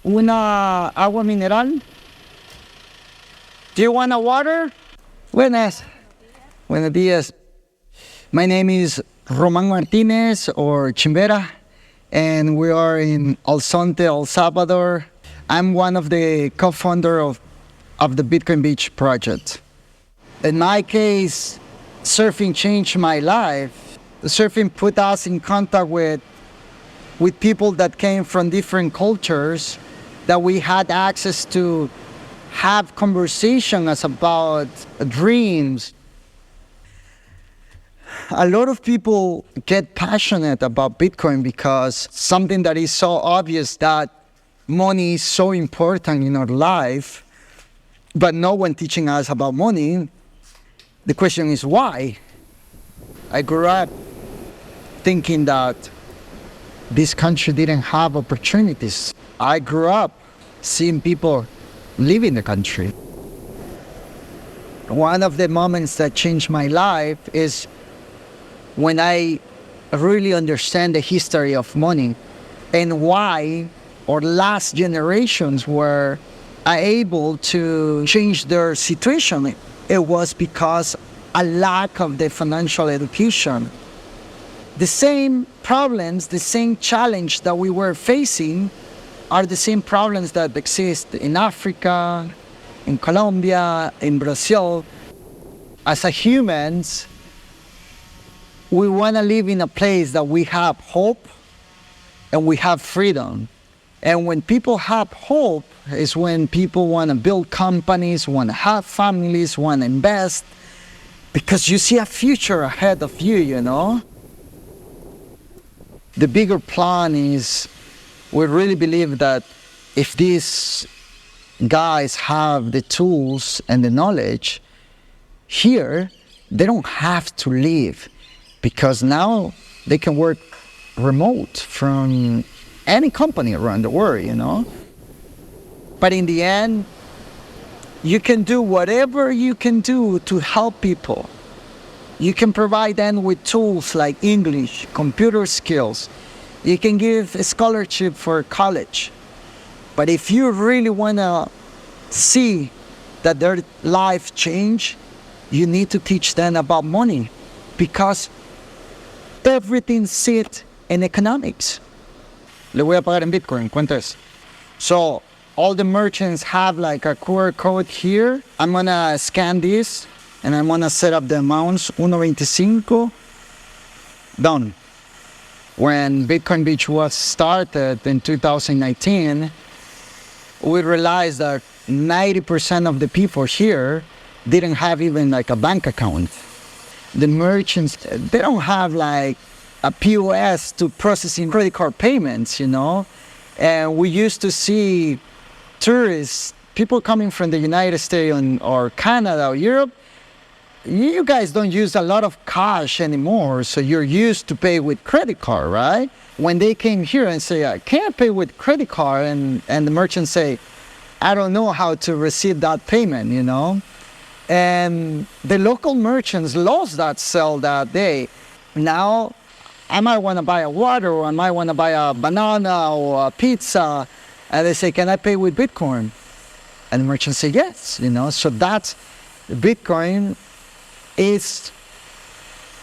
una agua mineral? Do you want a water? Buenas. Buenos días. My name is Roman Martinez or Chimbera, and we are in El Sonte, El Salvador. I'm one of the co-founder of the Bitcoin Beach project. In my case, surfing changed my life. The surfing put us in contact with people that came from different cultures, that we had access to have conversations about dreams. A lot of people get passionate about Bitcoin because something that is so obvious, that money is so important in our life, but no one teaching us about money. The question is why? I grew up thinking that this country didn't have opportunities. I grew up seeing people live in the country. One of the moments that changed my life is when I really understand the history of money and why our last generations were able to change their situation. It was because a lack of the financial education. The same problems, the same challenge that we were facing are the same problems that exist in Africa, in Colombia, in Brazil. As a humans, we want to live in a place that we have hope and we have freedom. And when people have hope is when people want to build companies, want to have families, want to invest, because you see a future ahead of you, you know? The bigger plan is, we really believe that if these guys have the tools and the knowledge here, they don't have to leave, because now they can work remote from any company around the world, you know? But in the end, you can do whatever you can do to help people. You can provide them with tools like English, computer skills. You can give a scholarship for college. But if you really want to see that their life change, you need to teach them about money, because everything sits in economics. Le voy a pagar en Bitcoin. ¿Cuánto es? So all the merchants have like a QR code here. I'm going to scan this and I'm going to set up the amounts. 1.25. Done. When Bitcoin Beach was started in 2019, we realized that 90% of the people here didn't have even like a bank account. The merchants, they don't have like a POS to processing credit card payments, you know? And we used to see tourists, people coming from the United States or Canada or Europe. You guys don't use a lot of cash anymore, so you're used to pay with credit card, right? When they came here and say, I can't pay with credit card, and the merchants say, I don't know how to receive that payment, you know? And the local merchants lost that sale that day. Now, I might want to buy a water, or I might want to buy a banana or a pizza, and they say, can I pay with Bitcoin? And the merchants say, yes, you know? So that's Bitcoin. Is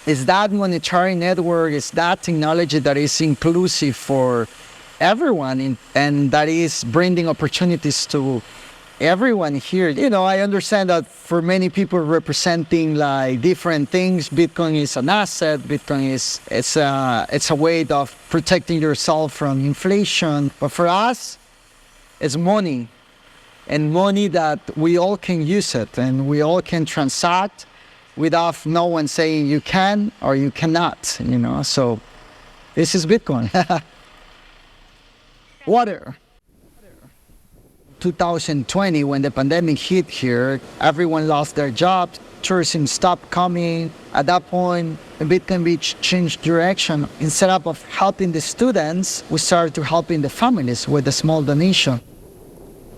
that monetary network, is that technology that is inclusive for everyone and that is bringing opportunities to everyone here. You know, I understand that for many people representing like different things, Bitcoin is an asset, Bitcoin it's a way of protecting yourself from inflation. But for us, it's money, and money that we all can use it and we all can transact without no one saying you can or you cannot, you know. So this is Bitcoin. Water. 2020, when the pandemic hit here, everyone lost their jobs, tourism stopped coming. At that point, Bitcoin Beach changed direction. Instead of helping the students, we started to helping the families with a small donation.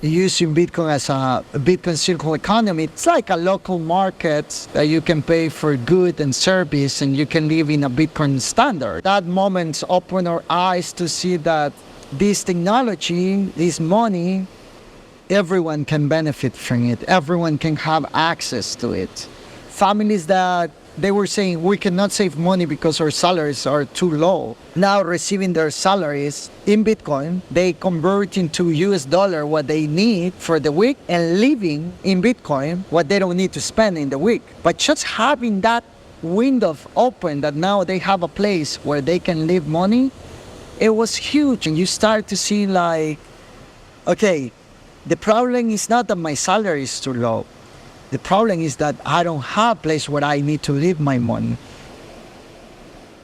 Using Bitcoin as a Bitcoin circular economy, it's like a local market that you can pay for good and service, and you can live in a Bitcoin standard. That moment opened our eyes to see that this technology, this money, everyone can benefit from it. Everyone can have access to it. Families that they were saying we cannot save money because our salaries are too low. Now receiving their salaries in Bitcoin, they convert into US dollar what they need for the week and living in Bitcoin what they don't need to spend in the week. But just having that window open that now they have a place where they can leave money, it was huge. And you start to see like, okay, the problem is not that my salary is too low. The problem is that I don't have a place where I need to leave my money.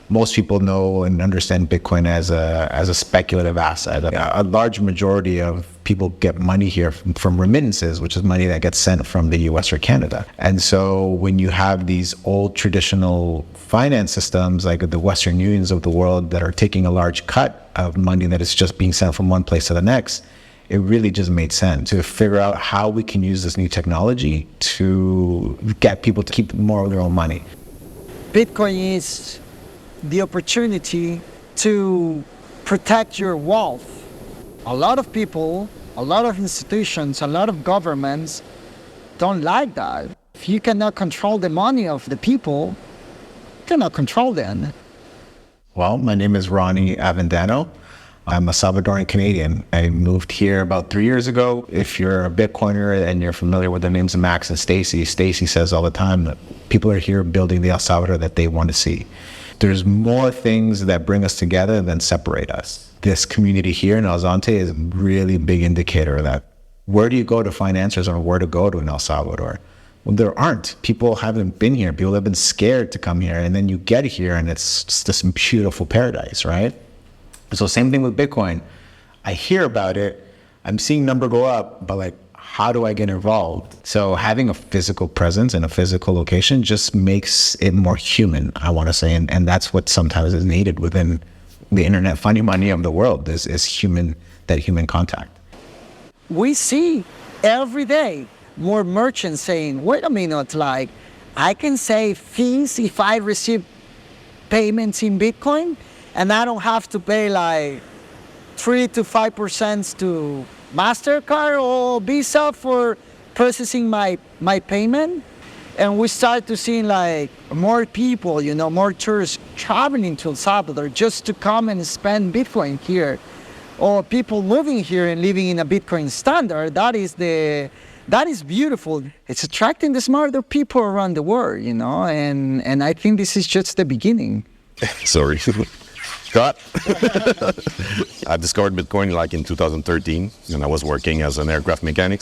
Most people know and understand Bitcoin as a speculative asset. A large majority of people get money here from remittances, which is money that gets sent from the US or Canada. And so when you have these old traditional finance systems like the Western Unions of the world that are taking a large cut of money that is just being sent from one place to the next, it really just made sense to figure out how we can use this new technology to get people to keep more of their own money. Bitcoin is the opportunity to protect your wealth. A lot of people, a lot of institutions, a lot of governments don't like that. If you cannot control the money of the people, you cannot control them. Well, my name is Ronnie Avendano. I'm a Salvadoran Canadian. I moved here about 3 years ago. If you're a Bitcoiner and you're familiar with the names of Max and Stacy says all the time that people are here building the El Salvador that they want to see. There's more things that bring us together than separate us. This community here in El Zonte is a really big indicator of that. Where do you go to find answers on where to go to in El Salvador? Well, there aren't. People haven't been here. People have been scared to come here. And then you get here and it's just this beautiful paradise, right? So same thing with Bitcoin. I hear about it, I'm seeing number go up, but like, how do I get involved? So having a physical presence in a physical location just makes it more human, I want to say. And that's what sometimes is needed within the internet funny money of the world is that human contact. We see every day more merchants saying, wait a minute, like I can save fees if I receive payments in Bitcoin, and I don't have to pay like 3 to 5% to MasterCard or Visa for processing my payment. And we start to see like more people, more tourists traveling to El Salvador just to come and spend Bitcoin here. Or people moving here and living in a Bitcoin standard. That is beautiful. It's attracting the smarter people around the world, and I think this is just the beginning. Sorry. Cut. I discovered Bitcoin like in 2013, and I was working as an aircraft mechanic.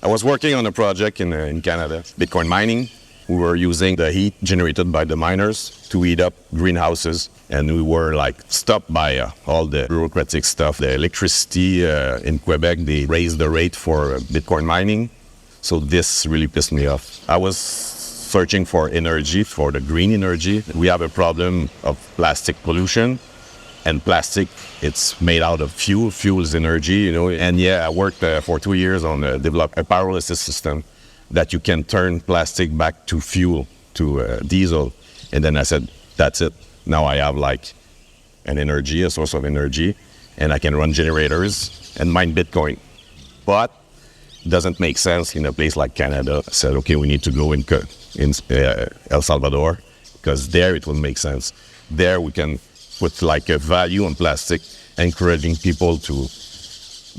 I was working on a project in Canada, Bitcoin mining. We were using the heat generated by the miners to heat up greenhouses, and we were like stopped by all the bureaucratic stuff. The electricity in Quebec, they raised the rate for Bitcoin mining, so this really pissed me off. I was searching for energy, for the green energy. We have a problem of plastic pollution, and plastic, it's made out of fuel. Fuel is energy, And I worked for 2 years on develop a pyrolysis system that you can turn plastic back to fuel, to diesel. And then I said, that's it. Now I have like a source of energy, and I can run generators and mine Bitcoin. But it doesn't make sense in a place like Canada. I said, okay, we need to go in El Salvador, because there it will make sense. There we can put like a value on plastic, encouraging people to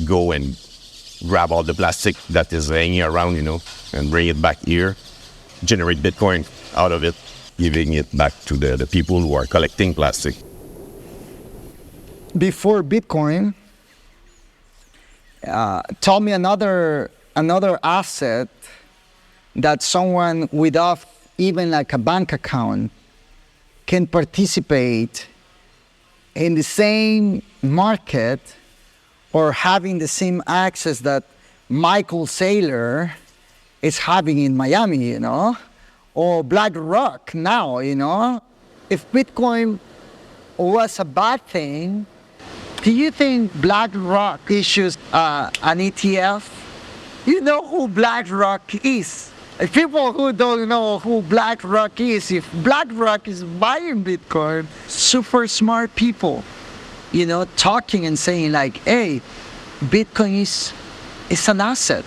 go and grab all the plastic that is hanging around, and bring it back here, generate Bitcoin out of it, giving it back to the people who are collecting plastic. Before Bitcoin, tell me another asset that someone without even like a bank account can participate in the same market or having the same access that Michael Saylor is having in Miami, or BlackRock now, If Bitcoin was a bad thing, do you think BlackRock issues an ETF? You know who BlackRock is. People who don't know who BlackRock is, if BlackRock is buying Bitcoin, super smart people. talking and saying like, hey, Bitcoin is an asset.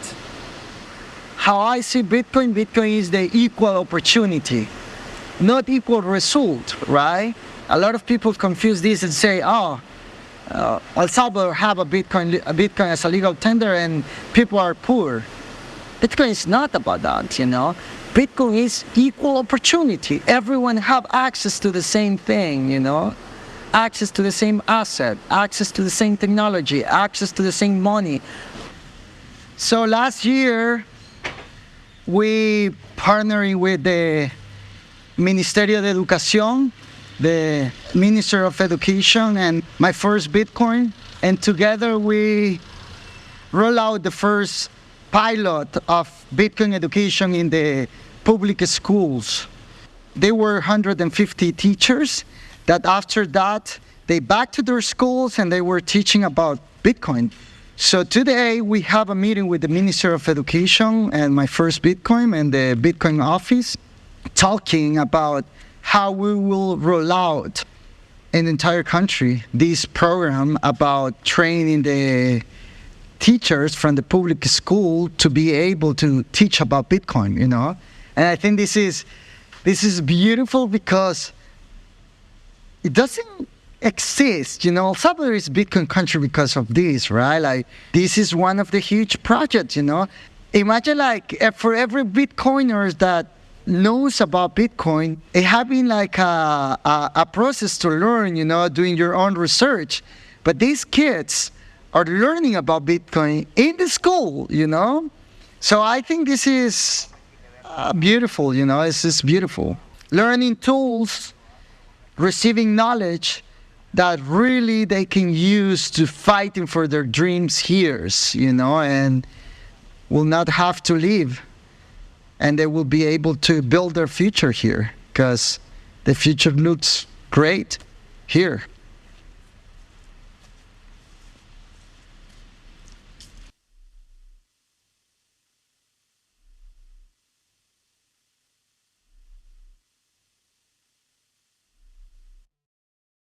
How I see Bitcoin is the equal opportunity, not equal result, right? A lot of people confuse this and say, El Salvador have a Bitcoin as a legal tender and people are poor. Bitcoin is not about that, Bitcoin is equal opportunity. Everyone have access to the same thing, access to the same asset, access to the same technology, access to the same money. So last year, we partnering with the Ministerio de Educación, the Minister of Education, and my first Bitcoin. And together we roll out the first pilot of Bitcoin education in the public schools. There were 150 teachers that after that, they back to their schools and they were teaching about Bitcoin. So today we have a meeting with the Minister of Education and my first Bitcoin and the Bitcoin office, talking about how we will roll out in the entire country this program about training the teachers from the public school to be able to teach about Bitcoin, And I think this is beautiful because it doesn't exist, El Salvador is a Bitcoin country because of this, right? Like, this is one of the huge projects, Imagine like for every Bitcoiners that knows about Bitcoin, it having like a process to learn, doing your own research. But these kids are learning about Bitcoin in the school, So I think this is beautiful, It's just beautiful. Learning tools, receiving knowledge that really they can use to fighting for their dreams here, and will not have to leave. And they will be able to build their future here because the future looks great here.